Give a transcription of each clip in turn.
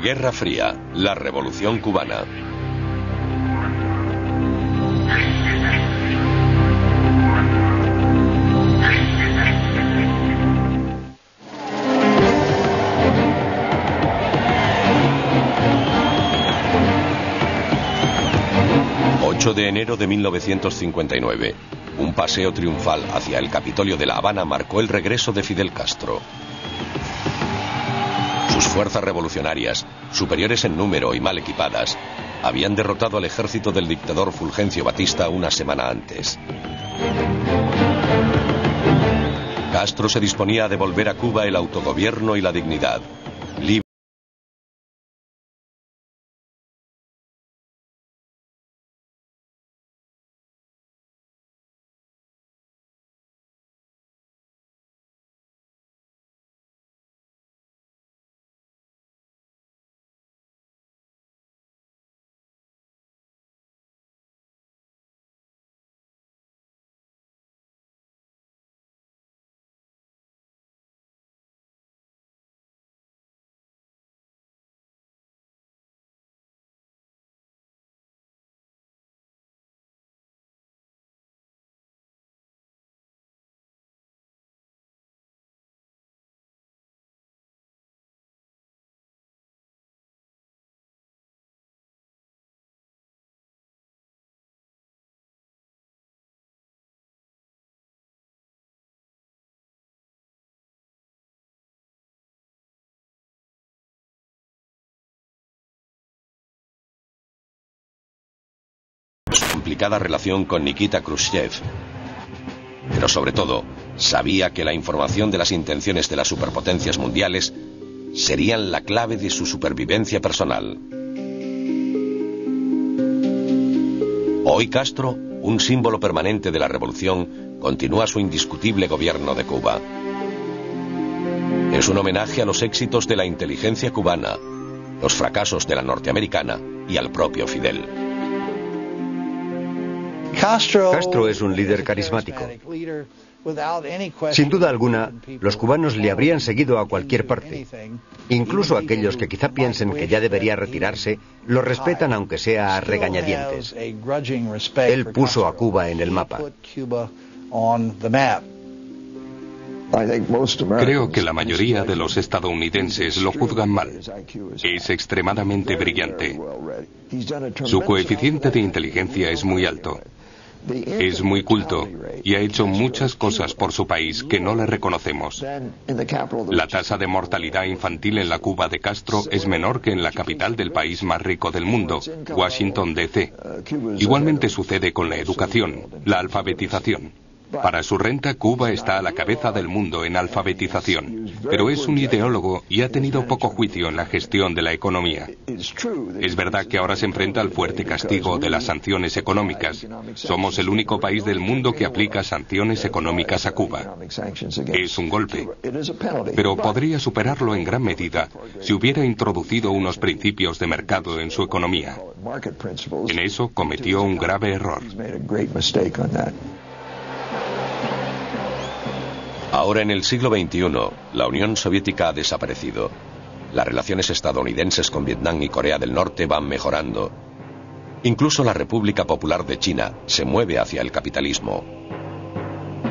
Guerra Fría, la Revolución Cubana. De enero de 1959, un paseo triunfal hacia el Capitolio de La Habana marcó el regreso de Fidel Castro. Sus fuerzas revolucionarias, superiores en número y mal equipadas, habían derrotado al ejército del dictador Fulgencio Batista una semana antes. Castro se disponía a devolver a Cuba el autogobierno y la dignidad. Complicada relación con Nikita Khrushchev, pero sobre todo sabía que la información de las intenciones de las superpotencias mundiales serían la clave de su supervivencia personal. Hoy Castro, un símbolo permanente de la revolución, continúa su indiscutible gobierno de Cuba. Es un homenaje a los éxitos de la inteligencia cubana, los fracasos de la norteamericana y al propio Fidel. Castro es un líder carismático. Sin duda alguna, los cubanos le habrían seguido a cualquier parte. Incluso aquellos que quizá piensen que ya debería retirarse, lo respetan aunque sea a regañadientes. Él puso a Cuba en el mapa. Creo que la mayoría de los estadounidenses lo juzgan mal. Es extremadamente brillante. Su coeficiente de inteligencia es muy alto. Es muy culto y ha hecho muchas cosas por su país que no le reconocemos. La tasa de mortalidad infantil en la Cuba de Castro es menor que en la capital del país más rico del mundo, Washington, D.C. Igualmente sucede con la educación, la alfabetización. Para su renta, Cuba está a la cabeza del mundo en alfabetización, pero es un ideólogo y ha tenido poco juicio en la gestión de la economía. Es verdad que ahora se enfrenta al fuerte castigo de las sanciones económicas. Somos el único país del mundo que aplica sanciones económicas a Cuba. Es un golpe, pero podría superarlo en gran medida si hubiera introducido unos principios de mercado en su economía. En eso cometió un grave error. Ahora en el siglo XXI, la Unión Soviética ha desaparecido. Las relaciones estadounidenses con Vietnam y Corea del Norte van mejorando. Incluso la República Popular de China se mueve hacia el capitalismo.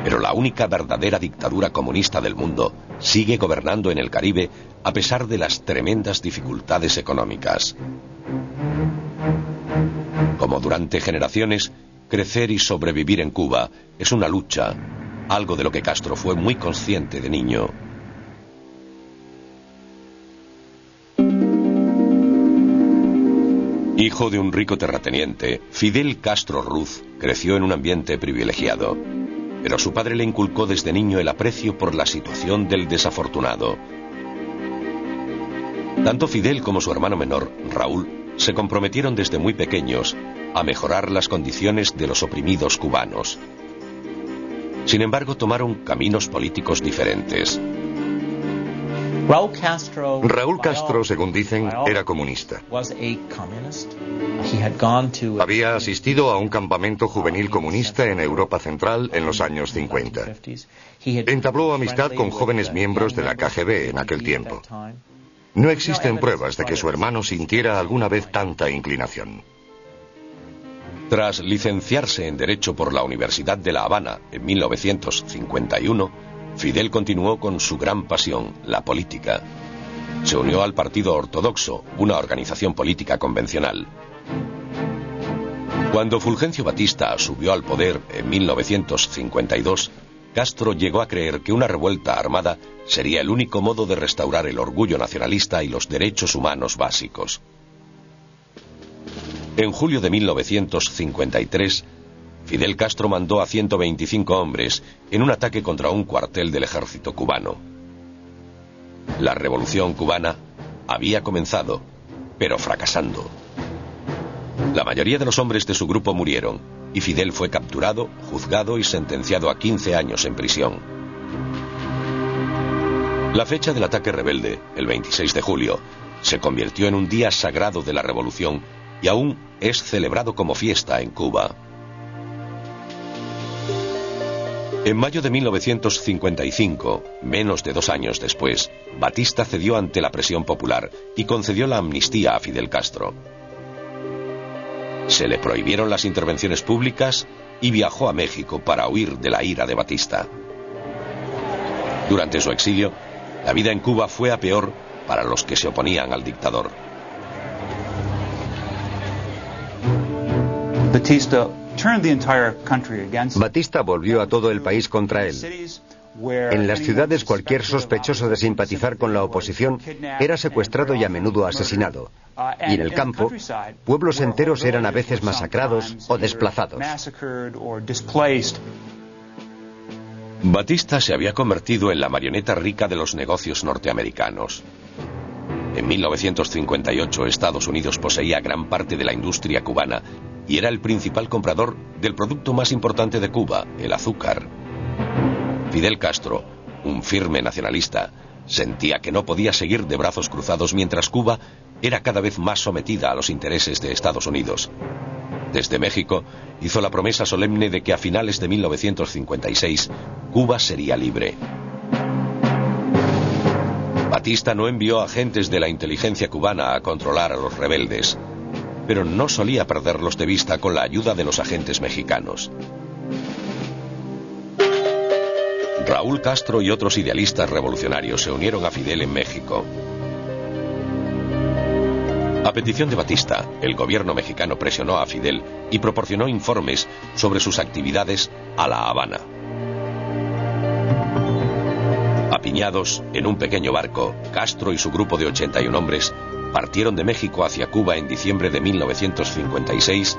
Pero la única verdadera dictadura comunista del mundo sigue gobernando en el Caribe a pesar de las tremendas dificultades económicas. Como durante generaciones, crecer y sobrevivir en Cuba es una lucha, algo de lo que Castro fue muy consciente de niño. Hijo de un rico terrateniente, Fidel Castro Ruz creció en un ambiente privilegiado, pero su padre le inculcó desde niño el aprecio por la situación del desafortunado. Tanto Fidel como su hermano menor, Raúl, se comprometieron desde muy pequeños a mejorar las condiciones de los oprimidos cubanos. Sin embargo, tomaron caminos políticos diferentes. Raúl Castro, según dicen, era comunista. Había asistido a un campamento juvenil comunista en Europa Central en los años 50. Entabló amistad con jóvenes miembros de la KGB en aquel tiempo. No existen pruebas de que su hermano sintiera alguna vez tanta inclinación. Tras licenciarse en Derecho por la Universidad de La Habana en 1951, Fidel continuó con su gran pasión, la política. Se unió al Partido Ortodoxo, una organización política convencional. Cuando Fulgencio Batista subió al poder en 1952, Castro llegó a creer que una revuelta armada sería el único modo de restaurar el orgullo nacionalista y los derechos humanos básicos. En julio de 1953, Fidel Castro mandó a 125 hombres en un ataque contra un cuartel del ejército cubano. La revolución cubana había comenzado, pero fracasando. La mayoría de los hombres de su grupo murieron, y Fidel fue capturado, juzgado y sentenciado a 15 años en prisión. La fecha del ataque rebelde, el 26 de julio, se convirtió en un día sagrado de la revolución y aún es celebrado como fiesta en Cuba. En mayo de 1955, menos de 2 años después, Batista cedió ante la presión popular y concedió la amnistía a Fidel Castro. Se le prohibieron las intervenciones públicas y viajó a México para huir de la ira de Batista. Durante su exilio, la vida en Cuba fue a peor para los que se oponían al dictador. Batista volvió a todo el país contra él. En las ciudades cualquier sospechoso de simpatizar con la oposición era secuestrado y a menudo asesinado. Y en el campo, pueblos enteros eran a veces masacrados o desplazados. Batista se había convertido en la marioneta rica de los negocios norteamericanos. En 1958, Estados Unidos poseía gran parte de la industria cubana y era el principal comprador del producto más importante de Cuba, el azúcar. Fidel Castro, un firme nacionalista, sentía que no podía seguir de brazos cruzados mientras Cuba era cada vez más sometida a los intereses de Estados Unidos. Desde México, hizo la promesa solemne de que a finales de 1956, Cuba sería libre. Batista no envió agentes de la inteligencia cubana a controlar a los rebeldes, pero no solía perderlos de vista con la ayuda de los agentes mexicanos. Raúl Castro y otros idealistas revolucionarios se unieron a Fidel en México. A petición de Batista, el gobierno mexicano presionó a Fidel y proporcionó informes sobre sus actividades a La Habana. Apiñados en un pequeño barco, Castro y su grupo de 81 hombres partieron de México hacia Cuba en diciembre de 1956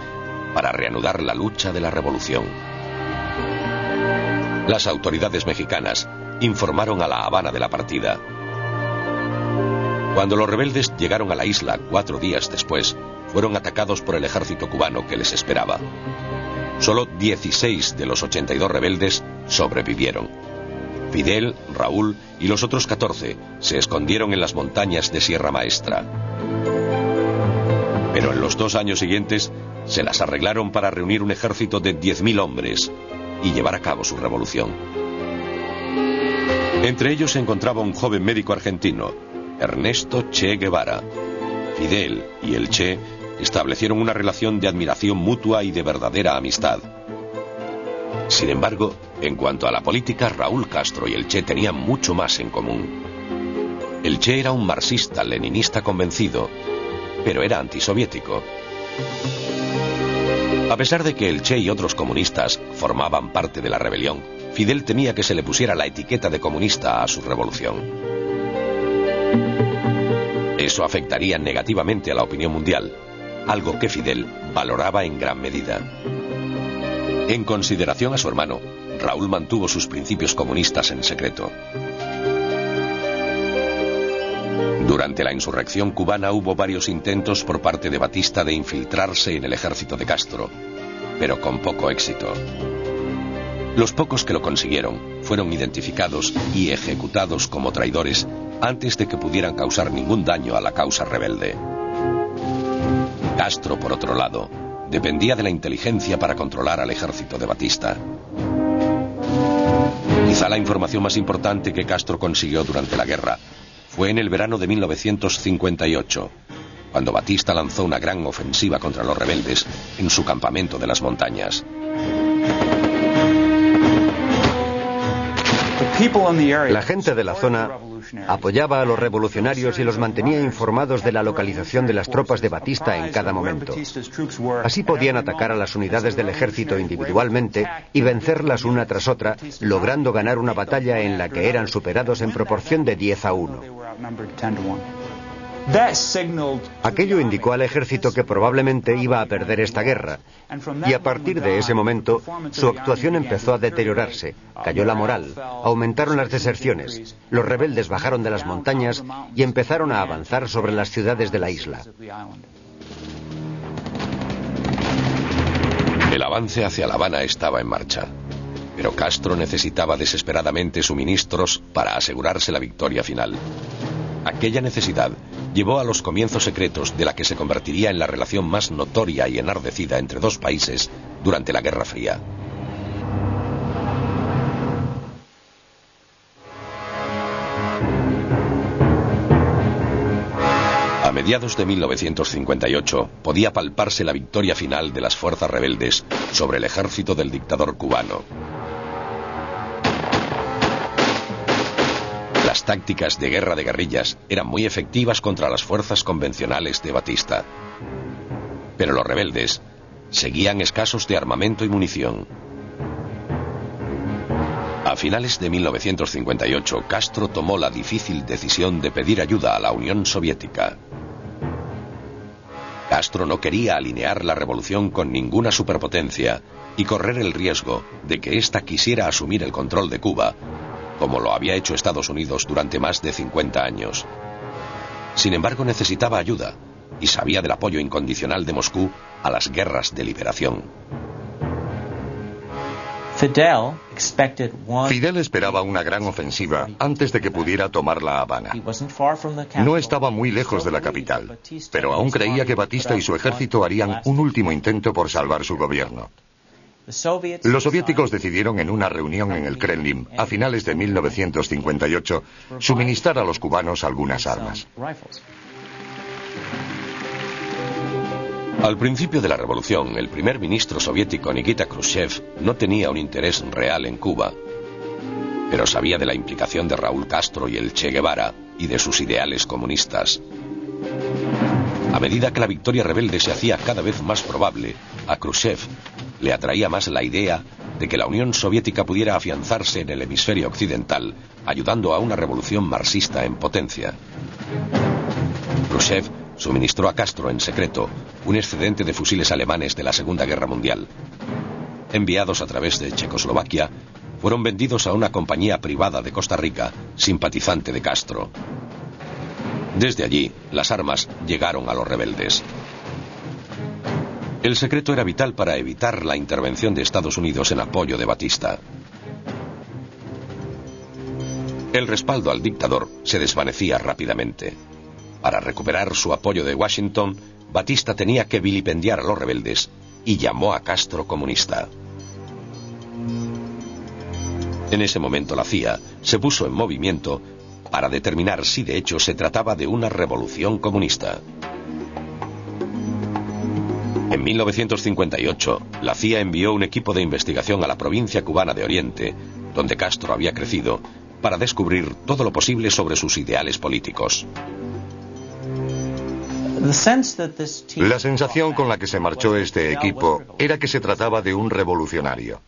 para reanudar la lucha de la revolución. Las autoridades mexicanas informaron a La Habana de la partida. Cuando los rebeldes llegaron a la isla 4 días después, fueron atacados por el ejército cubano que les esperaba. Solo 16 de los 82 rebeldes sobrevivieron. Fidel, Raúl y los otros 14 se escondieron en las montañas de Sierra Maestra. Pero en los 2 años siguientes se las arreglaron para reunir un ejército de 10.000 hombres y llevar a cabo su revolución. Entre ellos se encontraba un joven médico argentino, Ernesto Che Guevara. Fidel y el Che establecieron una relación de admiración mutua y de verdadera amistad. Sin embargo, en cuanto a la política, Raúl Castro y el Che tenían mucho más en común. El Che era un marxista-leninista convencido, pero era antisoviético. A pesar de que el Che y otros comunistas formaban parte de la rebelión, Fidel temía que se le pusiera la etiqueta de comunista a su revolución. Eso afectaría negativamente a la opinión mundial, algo que Fidel valoraba en gran medida. En consideración a su hermano, Raúl mantuvo sus principios comunistas en secreto. Durante la insurrección cubana hubo varios intentos por parte de Batista de infiltrarse en el ejército de Castro, pero con poco éxito. Los pocos que lo consiguieron fueron identificados y ejecutados como traidores antes de que pudieran causar ningún daño a la causa rebelde. Castro, por otro lado, dependía de la inteligencia para controlar al ejército de Batista. Quizá la información más importante que Castro consiguió durante la guerra fue en el verano de 1958, cuando Batista lanzó una gran ofensiva contra los rebeldes en su campamento de las montañas. La gente de la zona apoyaba a los revolucionarios y los mantenía informados de la localización de las tropas de Batista en cada momento. Así podían atacar a las unidades del ejército individualmente y vencerlas una tras otra, logrando ganar una batalla en la que eran superados en proporción de 10-1. Aquello indicó al ejército que probablemente iba a perder esta guerra, y a partir de ese momento su actuación empezó a deteriorarse, cayó la moral, aumentaron las deserciones, los rebeldes bajaron de las montañas y empezaron a avanzar sobre las ciudades de la isla. El avance hacia La Habana estaba en marcha, pero Castro necesitaba desesperadamente suministros para asegurarse la victoria final. Aquella necesidad llevó a los comienzos secretos de la que se convertiría en la relación más notoria y enardecida entre dos países durante la Guerra Fría. A mediados de 1958 podía palparse la victoria final de las fuerzas rebeldes sobre el ejército del dictador cubano. Las tácticas de guerra de guerrillas eran muy efectivas contra las fuerzas convencionales de Batista. Pero los rebeldes seguían escasos de armamento y munición. A finales de 1958, Castro tomó la difícil decisión de pedir ayuda a la Unión Soviética. Castro no quería alinear la revolución con ninguna superpotencia y correr el riesgo de que ésta quisiera asumir el control de Cuba, como lo había hecho Estados Unidos durante más de 50 años. Sin embargo, necesitaba ayuda y sabía del apoyo incondicional de Moscú a las guerras de liberación. Fidel esperaba una gran ofensiva antes de que pudiera tomar La Habana. No estaba muy lejos de la capital, pero aún creía que Batista y su ejército harían un último intento por salvar su gobierno. Los soviéticos decidieron en una reunión en el Kremlin a finales de 1958 suministrar a los cubanos algunas armas. Al principio de la revolución, el primer ministro soviético Nikita Khrushchev no tenía un interés real en Cuba, pero sabía de la implicación de Raúl Castro y el Che Guevara y de sus ideales comunistas. A medida que la victoria rebelde se hacía cada vez más probable, a Khrushchev le atraía más la idea de que la Unión Soviética pudiera afianzarse en el hemisferio occidental, ayudando a una revolución marxista en potencia. Khrushchev suministró a Castro en secreto un excedente de fusiles alemanes de la Segunda Guerra Mundial. Enviados a través de Checoslovaquia, fueron vendidos a una compañía privada de Costa Rica, simpatizante de Castro. Desde allí, las armas llegaron a los rebeldes. El secreto era vital para evitar la intervención de Estados Unidos en apoyo de Batista. El respaldo al dictador se desvanecía rápidamente. Para recuperar su apoyo de Washington, Batista tenía que vilipendiar a los rebeldes y llamó a Castro comunista. En ese momento la CIA se puso en movimiento para determinar si de hecho se trataba de una revolución comunista. En 1958, la CIA envió un equipo de investigación a la provincia cubana de Oriente, donde Castro había crecido, para descubrir todo lo posible sobre sus ideales políticos. La sensación con la que se marchó este equipo era que se trataba de un revolucionario,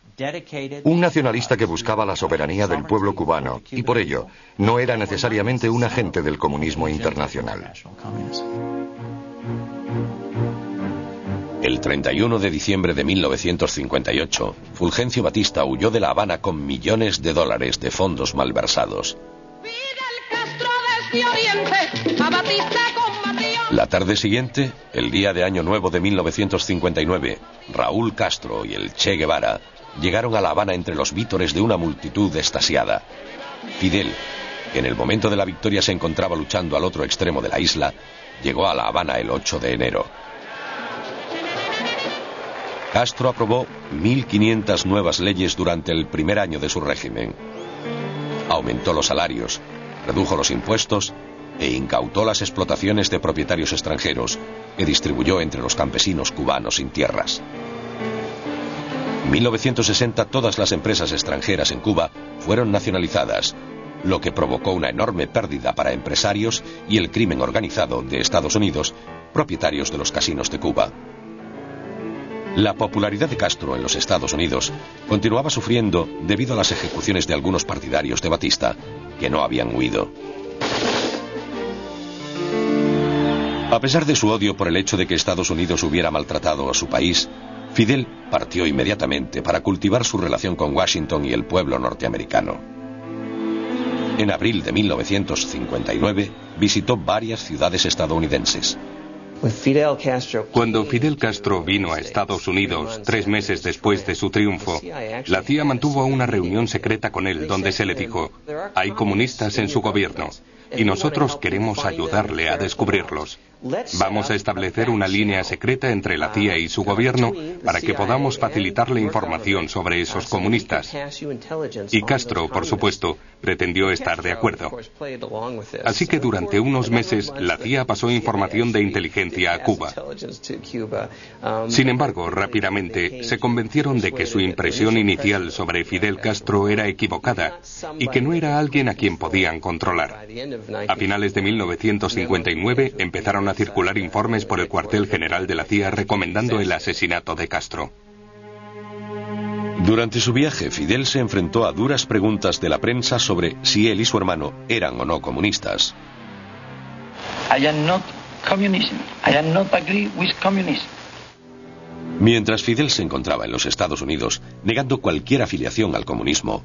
un nacionalista que buscaba la soberanía del pueblo cubano y por ello no era necesariamente un agente del comunismo internacional. El 31 de diciembre de 1958, Fulgencio Batista huyó de La Habana con millones de dólares de fondos malversados. La tarde siguiente, el día de Año Nuevo de 1959, Raúl Castro y el Che Guevara llegaron a La Habana entre los vítores de una multitud extasiada. Fidel, que en el momento de la victoria se encontraba luchando al otro extremo de la isla, llegó a La Habana el 8 de enero. Castro aprobó 1.500 nuevas leyes durante el primer año de su régimen. Aumentó los salarios, redujo los impuestos e incautó las explotaciones de propietarios extranjeros que distribuyó entre los campesinos cubanos sin tierras. En 1960 todas las empresas extranjeras en Cuba fueron nacionalizadas, lo que provocó una enorme pérdida para empresarios y el crimen organizado de Estados Unidos, propietarios de los casinos de Cuba. La popularidad de Castro en los Estados Unidos continuaba sufriendo debido a las ejecuciones de algunos partidarios de Batista, que no habían huido. A pesar de su odio por el hecho de que Estados Unidos hubiera maltratado a su país, Fidel partió inmediatamente para cultivar su relación con Washington y el pueblo norteamericano. En abril de 1959 visitó varias ciudades estadounidenses. Cuando Fidel Castro vino a Estados Unidos 3 meses después de su triunfo, la CIA mantuvo una reunión secreta con él donde se le dijo: hay comunistas en su gobierno y nosotros queremos ayudarle a descubrirlos. Vamos a establecer una línea secreta entre la CIA y su gobierno para que podamos facilitarle información sobre esos comunistas. Y Castro, por supuesto, pretendió estar de acuerdo. Así que durante unos meses la CIA pasó información de inteligencia a Cuba. Sin embargo, rápidamente se convencieron de que su impresión inicial sobre Fidel Castro era equivocada y que no era alguien a quien podían controlar. A finales de 1959 empezaron a circular informes por el cuartel general de la CIA recomendando el asesinato de Castro. Durante su viaje, Fidel se enfrentó a duras preguntas de la prensa sobre si él y su hermano eran o no comunistas. Mientras Fidel se encontraba en los Estados Unidos negando cualquier afiliación al comunismo,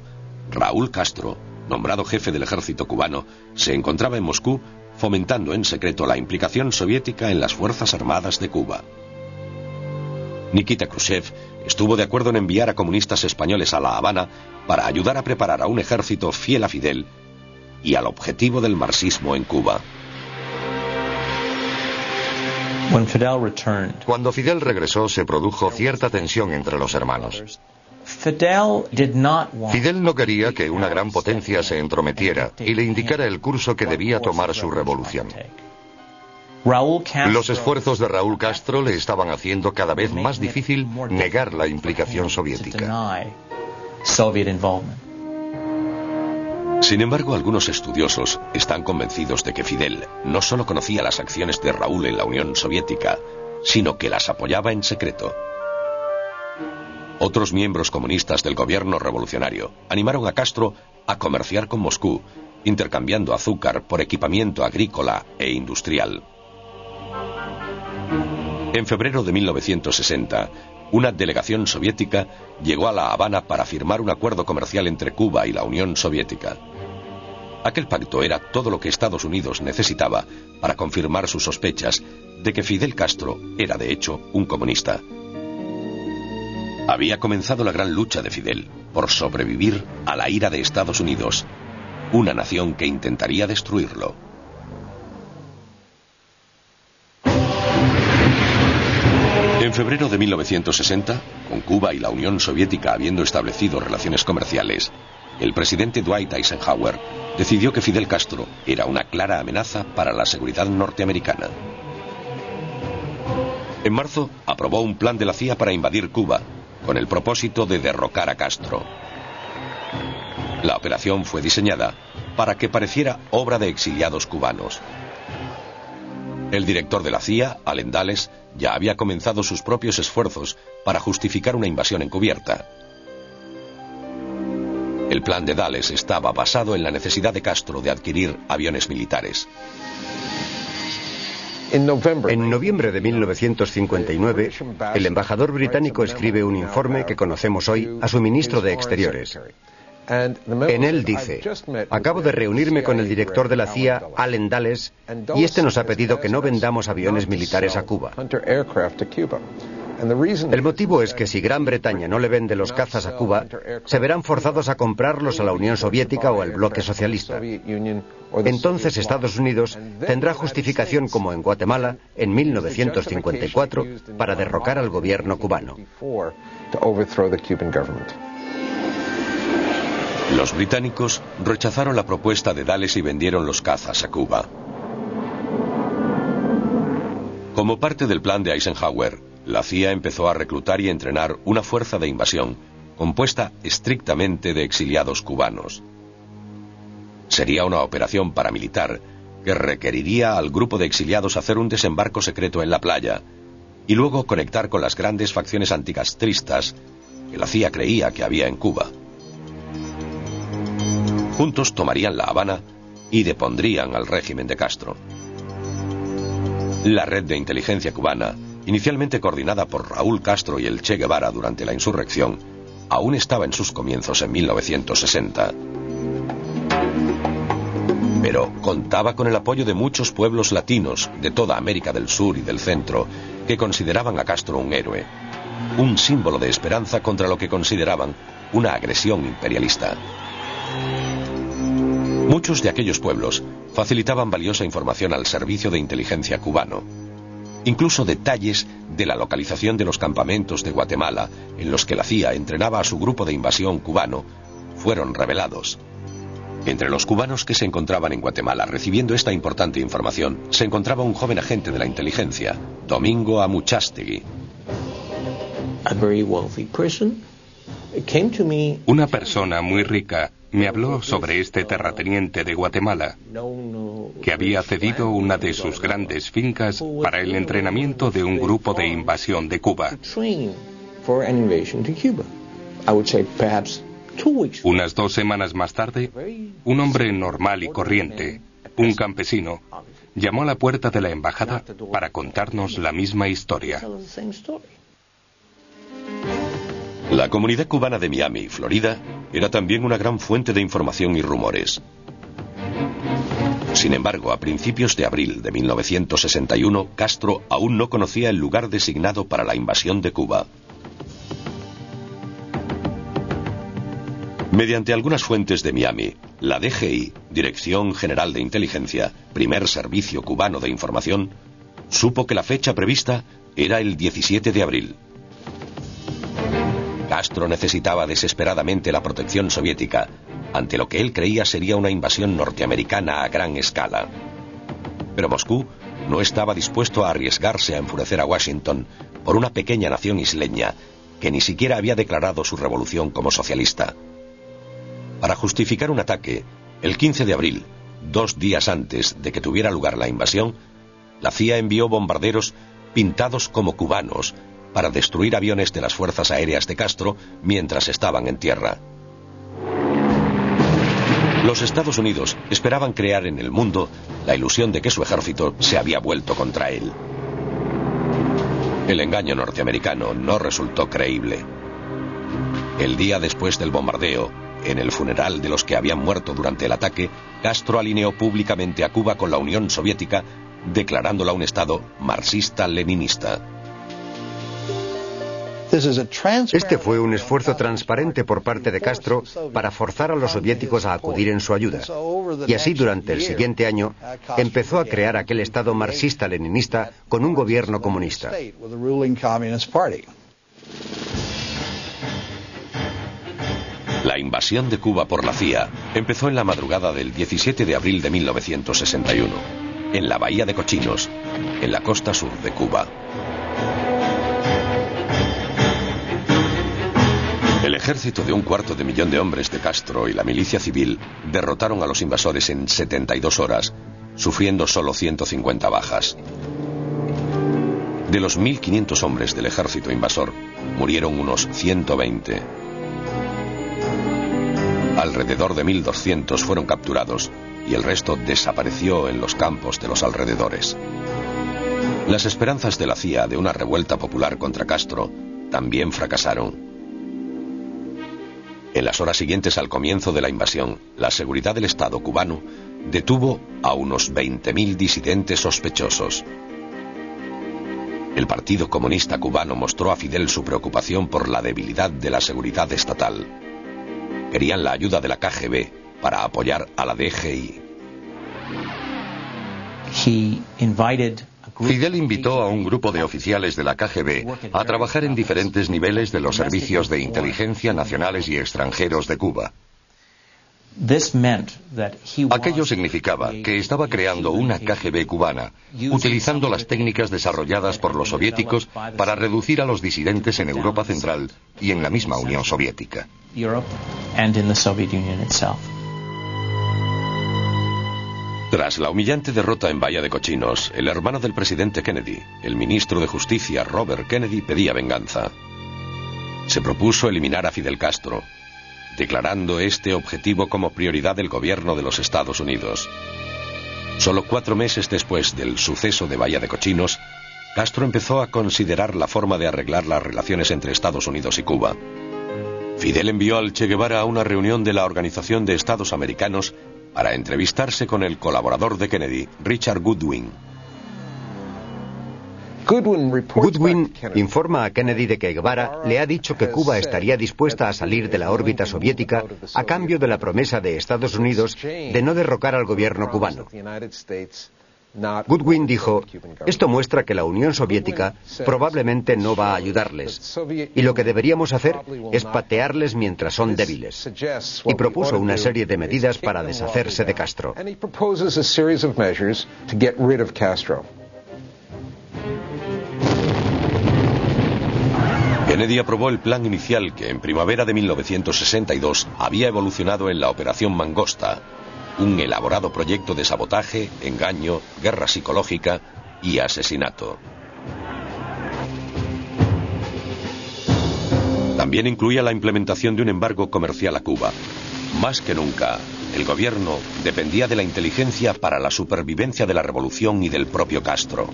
Raúl Castro, nombrado jefe del ejército cubano, se encontraba en Moscú fomentando en secreto la implicación soviética en las Fuerzas Armadas de Cuba. Nikita Khrushchev estuvo de acuerdo en enviar a comunistas españoles a La Habana para ayudar a preparar a un ejército fiel a Fidel y al objetivo del marxismo en Cuba. Cuando Fidel regresó, se produjo cierta tensión entre los hermanos. Fidel no quería que una gran potencia se entrometiera y le indicara el curso que debía tomar su revolución. Los esfuerzos de Raúl Castro le estaban haciendo cada vez más difícil negar la implicación soviética. Sin embargo, algunos estudiosos están convencidos de que Fidel no solo conocía las acciones de Raúl en la Unión Soviética, sino que las apoyaba en secreto. Otros miembros comunistas del gobierno revolucionario animaron a Castro a comerciar con Moscú, intercambiando azúcar por equipamiento agrícola e industrial. En febrero de 1960, una delegación soviética llegó a La Habana para firmar un acuerdo comercial entre Cuba y la Unión Soviética. Aquel pacto era todo lo que Estados Unidos necesitaba para confirmar sus sospechas de que Fidel Castro era de hecho un comunista. Había comenzado la gran lucha de Fidel por sobrevivir a la ira de Estados Unidos, una nación que intentaría destruirlo. En febrero de 1960, con Cuba y la Unión Soviética habiendo establecido relaciones comerciales, el presidente Dwight Eisenhower decidió que Fidel Castro era una clara amenaza para la seguridad norteamericana. En marzo, aprobó un plan de la CIA para invadir Cuba, con el propósito de derrocar a Castro. La operación fue diseñada para que pareciera obra de exiliados cubanos. El director de la CIA, Allen Dulles, ya había comenzado sus propios esfuerzos para justificar una invasión encubierta. El plan de Dulles estaba basado en la necesidad de Castro de adquirir aviones militares. En noviembre de 1959, el embajador británico escribe un informe que conocemos hoy a su ministro de Exteriores. En él dice: acabo de reunirme con el director de la CIA, Allen Dulles, y este nos ha pedido que no vendamos aviones militares a Cuba. El motivo es que si Gran Bretaña no le vende los cazas a Cuba, se verán forzados a comprarlos a la Unión Soviética o al bloque socialista. Entonces Estados Unidos tendrá justificación, como en Guatemala, en 1954, para derrocar al gobierno cubano. Los británicos rechazaron la propuesta de Dulles y vendieron los cazas a Cuba. Como parte del plan de Eisenhower, la CIA empezó a reclutar y entrenar una fuerza de invasión compuesta estrictamente de exiliados cubanos. Sería una operación paramilitar que requeriría al grupo de exiliados hacer un desembarco secreto en la playa y luego conectar con las grandes facciones anticastristas que la CIA creía que había en Cuba. Juntos tomarían La Habana y depondrían al régimen de Castro. La red de inteligencia cubana, inicialmente coordinada por Raúl Castro y el Che Guevara durante la insurrección, aún estaba en sus comienzos en 1960. Pero contaba con el apoyo de muchos pueblos latinos de toda América del Sur y del Centro que consideraban a Castro un héroe, un símbolo de esperanza contra lo que consideraban una agresión imperialista. Muchos de aquellos pueblos facilitaban valiosa información al servicio de inteligencia cubano. Incluso detalles de la localización de los campamentos de Guatemala en los que la CIA entrenaba a su grupo de invasión cubano fueron revelados. Entre los cubanos que se encontraban en Guatemala recibiendo esta importante información se encontraba un joven agente de la inteligencia, Domingo Amuchastegui. Una persona muy rica me habló sobre este terrateniente de Guatemala, que había cedido una de sus grandes fincas para el entrenamiento de un grupo de invasión de Cuba. Unas 2 semanas más tarde, un hombre normal y corriente, un campesino, llamó a la puerta de la embajada para contarnos la misma historia. La comunidad cubana de Miami, Florida, era también una gran fuente de información y rumores. Sin embargo, a principios de abril de 1961, Castro aún no conocía el lugar designado para la invasión de Cuba. Mediante algunas fuentes de Miami, la DGI, Dirección General de Inteligencia, primer servicio cubano de información, supo que la fecha prevista era el 17 de abril. Castro necesitaba desesperadamente la protección soviética ante lo que él creía sería una invasión norteamericana a gran escala. Pero Moscú no estaba dispuesto a arriesgarse a enfurecer a Washington por una pequeña nación isleña que ni siquiera había declarado su revolución como socialista. Para justificar un ataque, el 15 de abril, 2 días antes de que tuviera lugar la invasión, la CIA envió bombarderos pintados como cubanos para destruir aviones de las fuerzas aéreas de Castro mientras estaban en tierra. Los Estados Unidos esperaban crear en el mundo la ilusión de que su ejército se había vuelto contra él. El engaño norteamericano no resultó creíble. El día después del bombardeo, en el funeral de los que habían muerto durante el ataque, Castro alineó públicamente a Cuba con la Unión Soviética, declarándola un Estado marxista-leninista. Este fue un esfuerzo transparente por parte de Castro para forzar a los soviéticos a acudir en su ayuda. Y así, durante el siguiente año, empezó a crear aquel Estado marxista-leninista con un gobierno comunista. La invasión de Cuba por la CIA empezó en la madrugada del 17 de abril de 1961, en la bahía de Cochinos, en la costa sur de Cuba. El ejército de 250.000 hombres de Castro y la milicia civil derrotaron a los invasores en 72 horas, sufriendo solo 150 bajas. De los 1.500 hombres del ejército invasor, murieron unos 120. Alrededor de 1.200 fueron capturados y el resto desapareció en los campos de los alrededores. Las esperanzas de la CIA de una revuelta popular contra Castro también fracasaron. En las horas siguientes al comienzo de la invasión, la seguridad del Estado cubano detuvo a unos 20.000 disidentes sospechosos. El Partido Comunista Cubano mostró a Fidel su preocupación por la debilidad de la seguridad estatal. Querían la ayuda de la KGB para apoyar a la DGI. Fidel invitó a un grupo de oficiales de la KGB a trabajar en diferentes niveles de los servicios de inteligencia nacionales y extranjeros de Cuba. Aquello significaba que estaba creando una KGB cubana, utilizando las técnicas desarrolladas por los soviéticos para reducir a los disidentes en Europa Central y en la misma Unión Soviética. Tras la humillante derrota en Bahía de Cochinos, el hermano del presidente Kennedy, el ministro de Justicia Robert Kennedy, pedía venganza. Se propuso eliminar a Fidel Castro, declarando este objetivo como prioridad del gobierno de los Estados Unidos. Solo 4 meses después del suceso de Bahía de Cochinos, Castro empezó a considerar la forma de arreglar las relaciones entre Estados Unidos y Cuba. Fidel envió al Che Guevara a una reunión de la Organización de Estados Americanos para entrevistarse con el colaborador de Kennedy, Richard Goodwin. Goodwin informa a Kennedy de que Guevara le ha dicho que Cuba estaría dispuesta a salir de la órbita soviética a cambio de la promesa de Estados Unidos de no derrocar al gobierno cubano. Goodwin dijo: esto muestra que la Unión Soviética probablemente no va a ayudarles, y lo que deberíamos hacer es patearles mientras son débiles. Y propuso una serie de medidas para deshacerse de Castro. Kennedy aprobó el plan inicial que en primavera de 1962 había evolucionado en la Operación Mangosta, un elaborado proyecto de sabotaje, engaño, guerra psicológica y asesinato. También incluía la implementación de un embargo comercial a Cuba. Más que nunca, el gobierno dependía de la inteligencia para la supervivencia de la revolución y del propio Castro.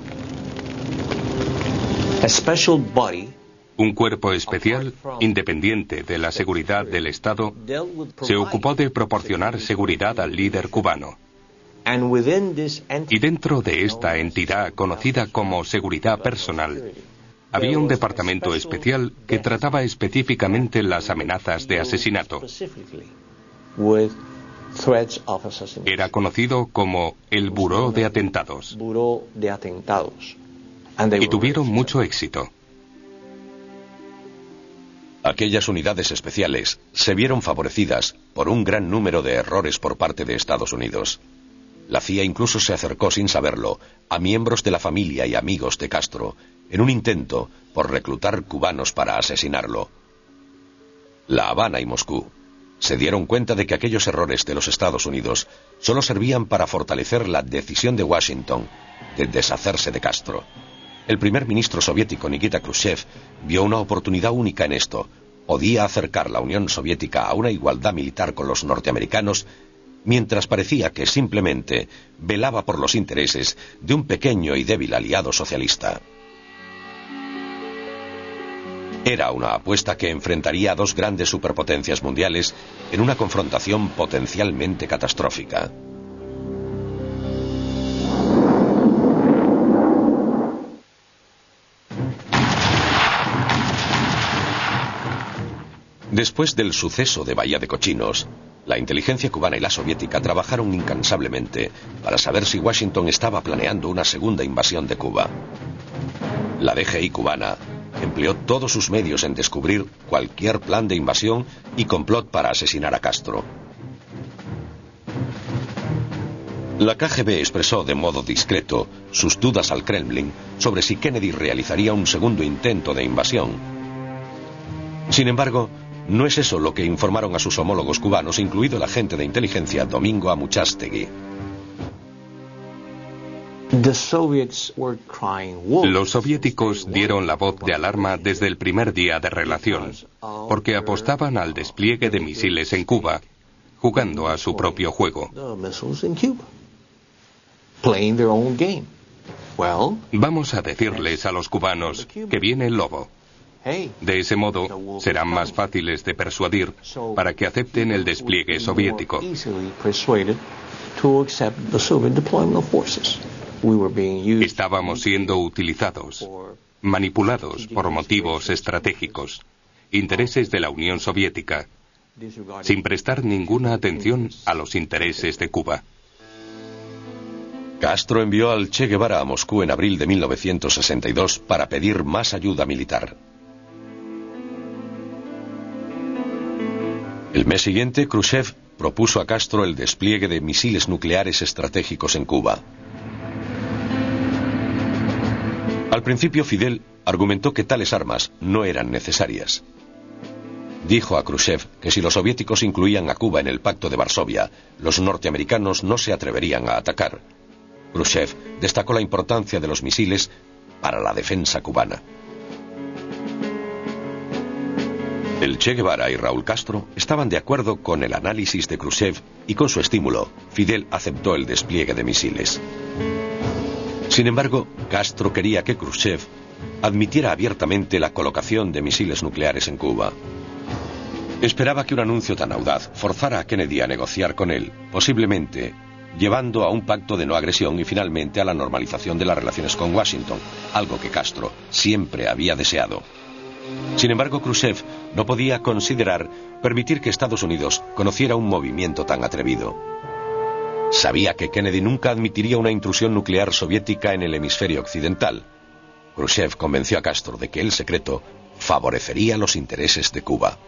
Un cuerpo especial, independiente de la seguridad del Estado, se ocupó de proporcionar seguridad al líder cubano. Y dentro de esta entidad conocida como seguridad personal, había un departamento especial que trataba específicamente las amenazas de asesinato. Era conocido como el Buró de Atentados. Y tuvieron mucho éxito. Aquellas unidades especiales se vieron favorecidas por un gran número de errores por parte de Estados Unidos. La CIA incluso se acercó sin saberlo a miembros de la familia y amigos de Castro en un intento por reclutar cubanos para asesinarlo. La Habana y Moscú se dieron cuenta de que aquellos errores de los Estados Unidos solo servían para fortalecer la decisión de Washington de deshacerse de Castro. El primer ministro soviético Nikita Khrushchev vio una oportunidad única en esto. Podía acercar la Unión Soviética a una igualdad militar con los norteamericanos, mientras parecía que simplemente velaba por los intereses de un pequeño y débil aliado socialista. Era una apuesta que enfrentaría a 2 grandes superpotencias mundiales en una confrontación potencialmente catastrófica. Después del suceso de Bahía de Cochinos, la inteligencia cubana y la soviética trabajaron incansablemente para saber si Washington estaba planeando una segunda invasión de Cuba. La DGI cubana empleó todos sus medios en descubrir cualquier plan de invasión y complot para asesinar a Castro. La KGB expresó de modo discreto sus dudas al Kremlin sobre si Kennedy realizaría un segundo intento de invasión. Sin embargo, no es eso lo que informaron a sus homólogos cubanos, incluido el agente de inteligencia Domingo Amuchastegui. Los soviéticos dieron la voz de alarma desde el primer día de relación, porque apostaban al despliegue de misiles en Cuba, jugando a su propio juego. Vamos a decirles a los cubanos que viene el lobo. De ese modo, serán más fáciles de persuadir para que acepten el despliegue soviético. Estábamos siendo utilizados, manipulados por motivos estratégicos, intereses de la Unión Soviética, sin prestar ninguna atención a los intereses de Cuba. Castro envió al Che Guevara a Moscú en abril de 1962 para pedir más ayuda militar. El mes siguiente, Khrushchev propuso a Castro el despliegue de misiles nucleares estratégicos en Cuba. Al principio, Fidel argumentó que tales armas no eran necesarias. Dijo a Khrushchev que si los soviéticos incluían a Cuba en el Pacto de Varsovia, los norteamericanos no se atreverían a atacar. Khrushchev destacó la importancia de los misiles para la defensa cubana. El Che Guevara y Raúl Castro estaban de acuerdo con el análisis de Khrushchev y con su estímulo, Fidel aceptó el despliegue de misiles. Sin embargo, Castro quería que Khrushchev admitiera abiertamente la colocación de misiles nucleares en Cuba. Esperaba que un anuncio tan audaz forzara a Kennedy a negociar con él, posiblemente llevando a un pacto de no agresión y finalmente a la normalización de las relaciones con Washington, algo que Castro siempre había deseado. Sin embargo, Khrushchev no podía considerar permitir que Estados Unidos conociera un movimiento tan atrevido. Sabía que Kennedy nunca admitiría una intrusión nuclear soviética en el hemisferio occidental. Khrushchev convenció a Castro de que el secreto favorecería los intereses de Cuba.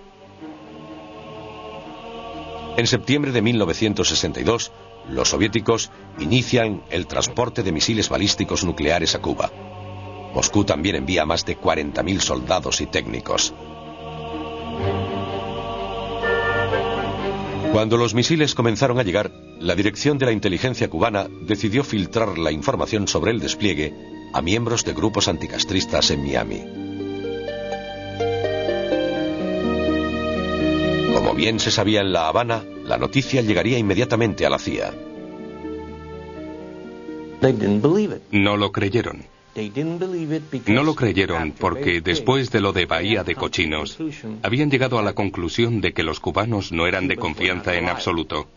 En septiembre de 1962, los soviéticos inician el transporte de misiles balísticos nucleares a Cuba. Moscú también envía más de 40.000 soldados y técnicos. Cuando los misiles comenzaron a llegar, la dirección de la inteligencia cubana decidió filtrar la información sobre el despliegue a miembros de grupos anticastristas en Miami. Como bien se sabía en La Habana, la noticia llegaría inmediatamente a la CIA. No lo creyeron. No lo creyeron porque después de lo de Bahía de Cochinos, habían llegado a la conclusión de que los cubanos no eran de confianza en absoluto.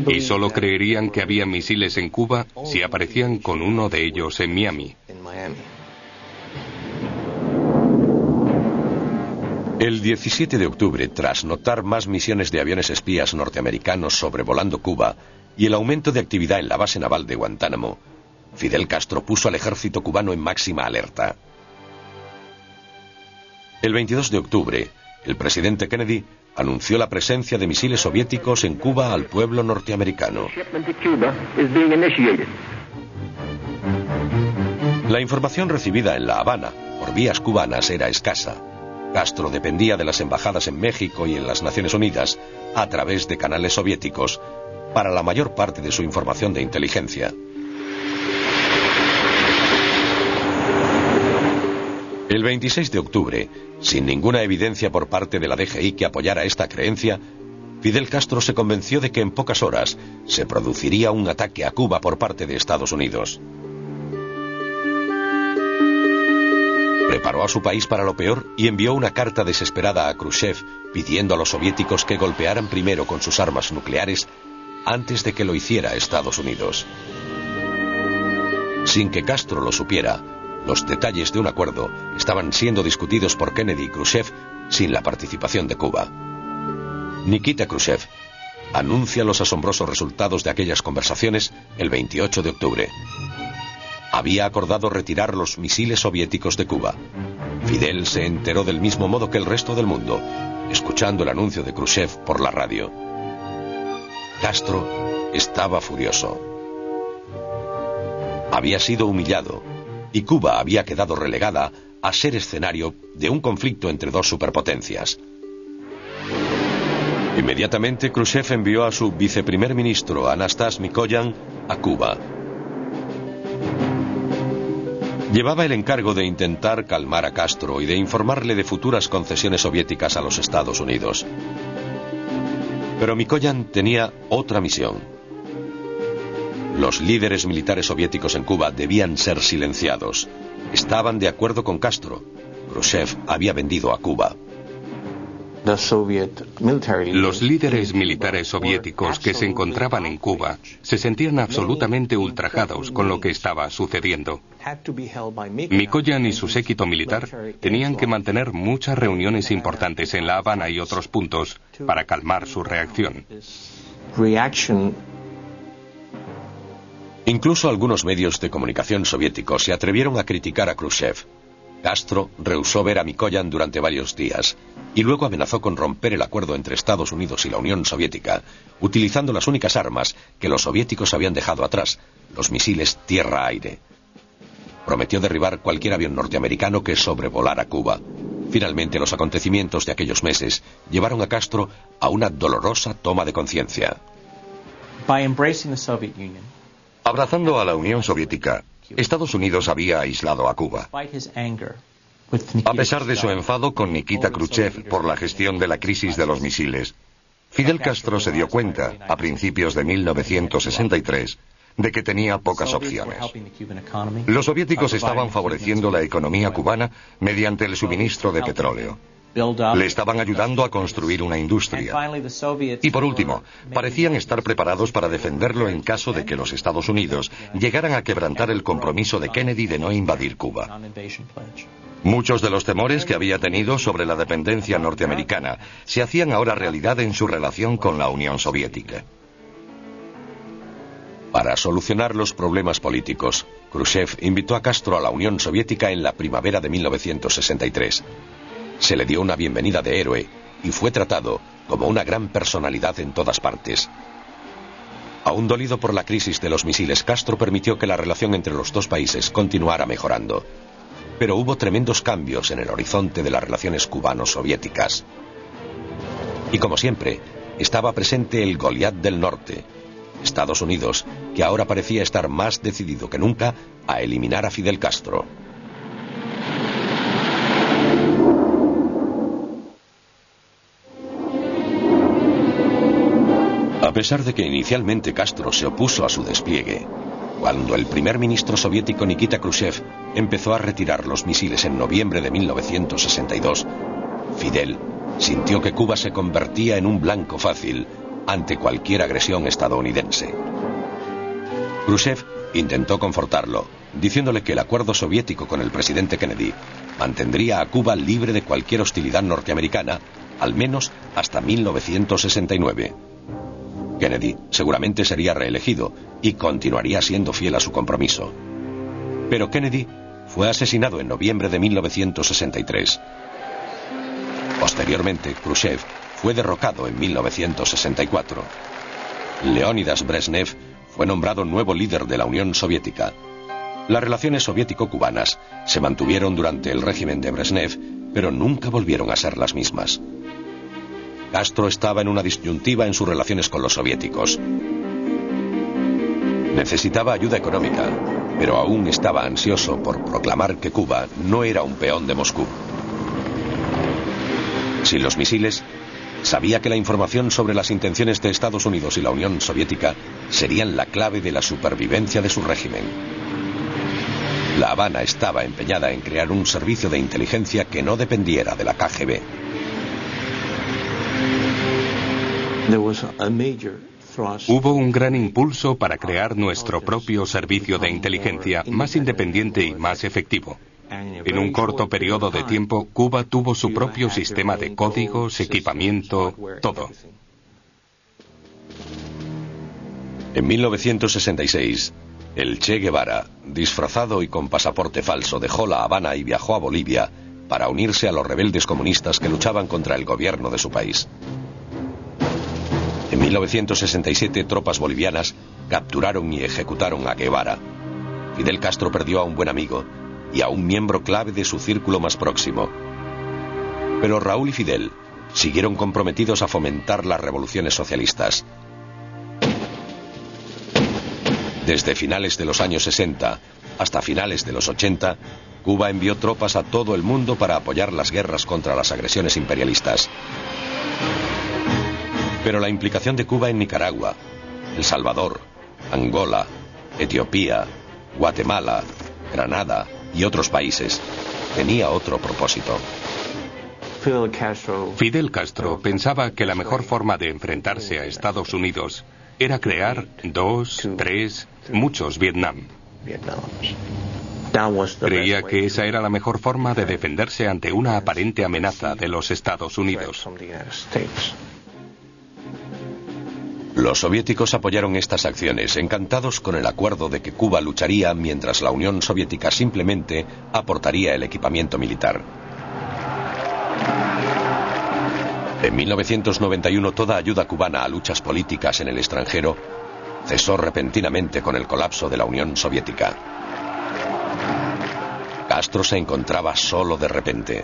Y solo creerían que había misiles en Cuba si aparecían con uno de ellos en Miami. El 17 de octubre, tras notar más misiones de aviones espías norteamericanos sobrevolando Cuba y el aumento de actividad en la base naval de Guantánamo, Fidel Castro puso al ejército cubano en máxima alerta. El 22 de octubre, el presidente Kennedy anunció la presencia de misiles soviéticos en Cuba al pueblo norteamericano. La información recibida en La Habana por vías cubanas era escasa. Castro dependía de las embajadas en México y en las Naciones Unidas, a través de canales soviéticos, para la mayor parte de su información de inteligencia. El 26 de octubre, sin ninguna evidencia por parte de la DGI que apoyara esta creencia, Fidel Castro se convenció de que en pocas horas se produciría un ataque a Cuba por parte de Estados Unidos. Preparó a su país para lo peor y envió una carta desesperada a Khrushchev pidiendo a los soviéticos que golpearan primero con sus armas nucleares antes de que lo hiciera Estados Unidos. Sin que Castro lo supiera, los detalles de un acuerdo estaban siendo discutidos por Kennedy y Khrushchev sin la participación de Cuba. Nikita Khrushchev anuncia los asombrosos resultados de aquellas conversaciones el 28 de octubre. Había acordado retirar los misiles soviéticos de Cuba. Fidel se enteró del mismo modo que el resto del mundo, escuchando el anuncio de Khrushchev por la radio. Castro estaba furioso. Había sido humillado y Cuba había quedado relegada a ser escenario de un conflicto entre dos superpotencias. Inmediatamente Khrushchev envió a su viceprimer ministro Anastas Mikoyan a Cuba. Llevaba el encargo de intentar calmar a Castro y de informarle de futuras concesiones soviéticas a los Estados Unidos. Pero Mikoyan tenía otra misión. Los líderes militares soviéticos en Cuba debían ser silenciados. Estaban de acuerdo con Castro. Khrushchev había vendido a Cuba. Los líderes militares soviéticos que se encontraban en Cuba se sentían absolutamente ultrajados con lo que estaba sucediendo. Mikoyan y su séquito militar tenían que mantener muchas reuniones importantes en La Habana y otros puntos para calmar su reacción. Incluso algunos medios de comunicación soviéticos se atrevieron a criticar a Khrushchev. Castro rehusó ver a Mikoyan durante varios días y luego amenazó con romper el acuerdo entre Estados Unidos y la Unión Soviética, utilizando las únicas armas que los soviéticos habían dejado atrás, los misiles tierra-aire. Prometió derribar cualquier avión norteamericano que sobrevolara Cuba. Finalmente, los acontecimientos de aquellos meses llevaron a Castro a una dolorosa toma de conciencia. Abrazando a la Unión Soviética, Estados Unidos había aislado a Cuba. A pesar de su enfado con Nikita Khrushchev por la gestión de la crisis de los misiles, Fidel Castro se dio cuenta, a principios de 1963, de que tenía pocas opciones. Los soviéticos estaban favoreciendo la economía cubana mediante el suministro de petróleo. Le estaban ayudando a construir una industria. Y por último, parecían estar preparados para defenderlo en caso de que los Estados Unidos llegaran a quebrantar el compromiso de Kennedy de no invadir Cuba. Muchos de los temores que había tenido sobre la dependencia norteamericana se hacían ahora realidad en su relación con la Unión Soviética. Para solucionar los problemas políticos, Khrushchev invitó a Castro a la Unión Soviética en la primavera de 1963. Se le dio una bienvenida de héroe y fue tratado como una gran personalidad en todas partes. Aún dolido por la crisis de los misiles, Castro permitió que la relación entre los dos países continuara mejorando. Pero hubo tremendos cambios en el horizonte de las relaciones cubano-soviéticas. Y como siempre, estaba presente el Goliat del Norte, Estados Unidos, que ahora parecía estar más decidido que nunca a eliminar a Fidel Castro. A pesar de que inicialmente Castro se opuso a su despliegue, cuando el primer ministro soviético Nikita Khrushchev empezó a retirar los misiles en noviembre de 1962, Fidel sintió que Cuba se convertía en un blanco fácil ante cualquier agresión estadounidense. Khrushchev intentó confortarlo, diciéndole que el acuerdo soviético con el presidente Kennedy mantendría a Cuba libre de cualquier hostilidad norteamericana, al menos hasta 1969. Kennedy seguramente sería reelegido y continuaría siendo fiel a su compromiso. Pero Kennedy fue asesinado en noviembre de 1963. Posteriormente, Khrushchev fue derrocado en 1964. Leónidas Brezhnev fue nombrado nuevo líder de la Unión Soviética. Las relaciones soviético-cubanas se mantuvieron durante el régimen de Brezhnev, pero nunca volvieron a ser las mismas. Castro estaba en una disyuntiva en sus relaciones con los soviéticos. Necesitaba ayuda económica, pero aún estaba ansioso por proclamar que Cuba no era un peón de Moscú. Sin los misiles, sabía que la información sobre las intenciones de Estados Unidos y la Unión Soviética serían la clave de la supervivencia de su régimen. La Habana estaba empeñada en crear un servicio de inteligencia que no dependiera de la KGB. Hubo un gran impulso para crear nuestro propio servicio de inteligencia, más independiente y más efectivo. En un corto periodo de tiempo, Cuba tuvo su propio sistema de códigos, equipamiento, todo. En 1966, el Che Guevara, disfrazado y con pasaporte falso, dejó La Habana y viajó a Bolivia para unirse a los rebeldes comunistas que luchaban contra el gobierno de su país. En 1967, tropas bolivianas capturaron y ejecutaron a Guevara. Fidel Castro perdió a un buen amigo y a un miembro clave de su círculo más próximo. Pero Raúl y Fidel siguieron comprometidos a fomentar las revoluciones socialistas. Desde finales de los años 60 hasta finales de los 80, Cuba envió tropas a todo el mundo para apoyar las guerras contra las agresiones imperialistas. Pero la implicación de Cuba en Nicaragua, El Salvador, Angola, Etiopía, Guatemala, Granada y otros países tenía otro propósito. Fidel Castro pensaba que la mejor forma de enfrentarse a Estados Unidos era crear 2, 3, muchos Vietnam. Creía que esa era la mejor forma de defenderse ante una aparente amenaza de los Estados Unidos. Los soviéticos apoyaron estas acciones, encantados con el acuerdo de que Cuba lucharía mientras la Unión Soviética simplemente aportaría el equipamiento militar. En 1991 toda ayuda cubana a luchas políticas en el extranjero cesó repentinamente con el colapso de la Unión Soviética. Castro se encontraba solo de repente.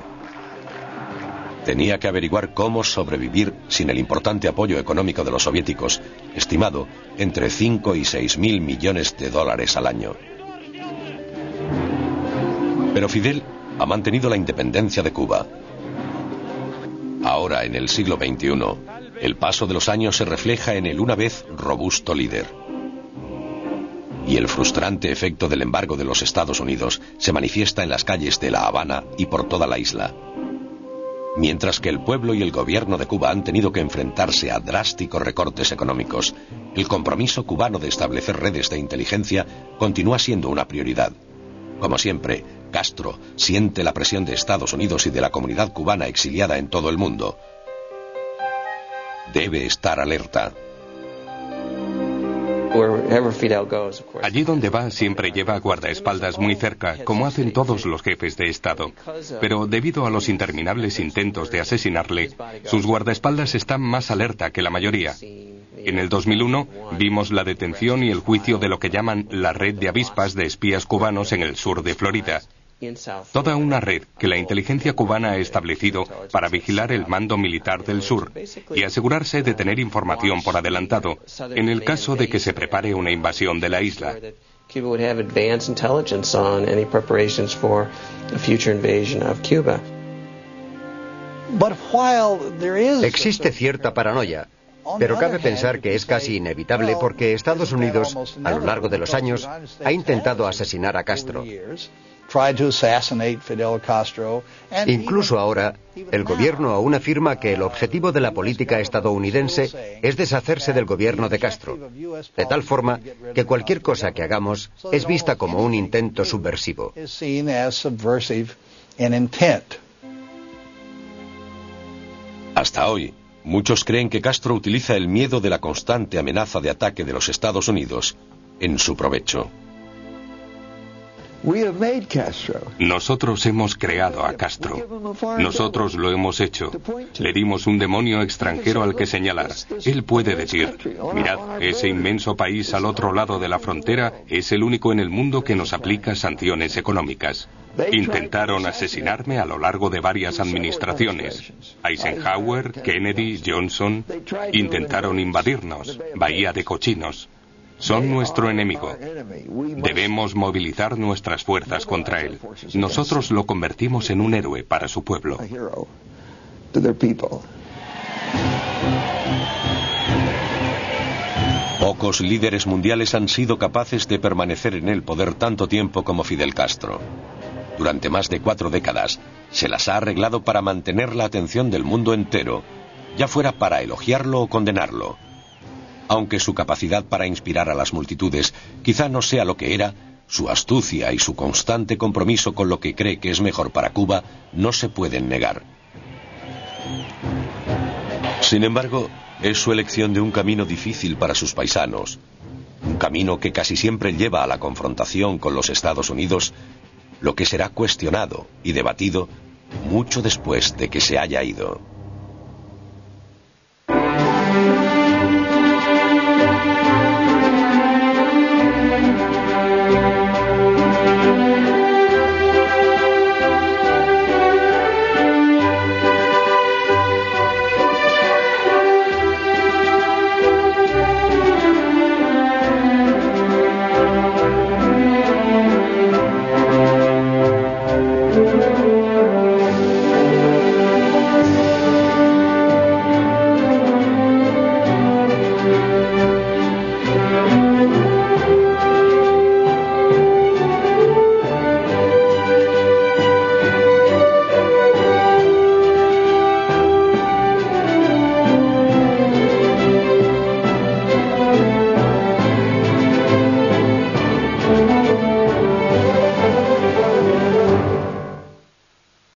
Tenía que averiguar cómo sobrevivir sin el importante apoyo económico de los soviéticos, estimado entre 5 y 6 mil millones de dólares al año. Pero Fidel ha mantenido la independencia de Cuba. Ahora, en el siglo XXI, el paso de los años se refleja en el una vez robusto líder. Y el frustrante efecto del embargo de los Estados Unidos se manifiesta en las calles de La Habana y por toda la isla. Mientras que el pueblo y el gobierno de Cuba han tenido que enfrentarse a drásticos recortes económicos, el compromiso cubano de establecer redes de inteligencia continúa siendo una prioridad. Como siempre, Castro siente la presión de Estados Unidos y de la comunidad cubana exiliada en todo el mundo. Debe estar alerta. Allí donde va siempre lleva guardaespaldas muy cerca, como hacen todos los jefes de Estado. Pero debido a los interminables intentos de asesinarle, sus guardaespaldas están más alerta que la mayoría. En el 2001 vimos la detención y el juicio de lo que llaman la red de avispas de espías cubanos en el sur de Florida. Toda una red que la inteligencia cubana ha establecido para vigilar el mando militar del sur y asegurarse de tener información por adelantado en el caso de que se prepare una invasión de la isla. Existe cierta paranoia, pero cabe pensar que es casi inevitable porque Estados Unidos, a lo largo de los años, ha intentado asesinar a Castro. Incluso ahora, el gobierno aún afirma que el objetivo de la política estadounidense es deshacerse del gobierno de Castro, de tal forma que cualquier cosa que hagamos es vista como un intento subversivo. Hasta hoy, muchos creen que Castro utiliza el miedo de la constante amenaza de ataque de los Estados Unidos en su provecho. Nosotros hemos creado a Castro. Nosotros lo hemos hecho. Le dimos un demonio extranjero al que señalar. Él puede decir, mirad, ese inmenso país al otro lado de la frontera es el único en el mundo que nos aplica sanciones económicas. Intentaron asesinarme a lo largo de varias administraciones. Eisenhower, Kennedy, Johnson. Intentaron invadirnos. Bahía de Cochinos. Son nuestro enemigo. Debemos movilizar nuestras fuerzas contra él. Nosotros lo convertimos en un héroe para su pueblo. Pocos líderes mundiales han sido capaces de permanecer en el poder tanto tiempo como Fidel Castro. Durante más de 4 décadas, se las ha arreglado para mantener la atención del mundo entero, ya fuera para elogiarlo o condenarlo. Aunque su capacidad para inspirar a las multitudes quizá no sea lo que era, su astucia y su constante compromiso con lo que cree que es mejor para Cuba no se pueden negar. Sin embargo, es su elección de un camino difícil para sus paisanos, un camino que casi siempre lleva a la confrontación con los Estados Unidos, lo que será cuestionado y debatido mucho después de que se haya ido.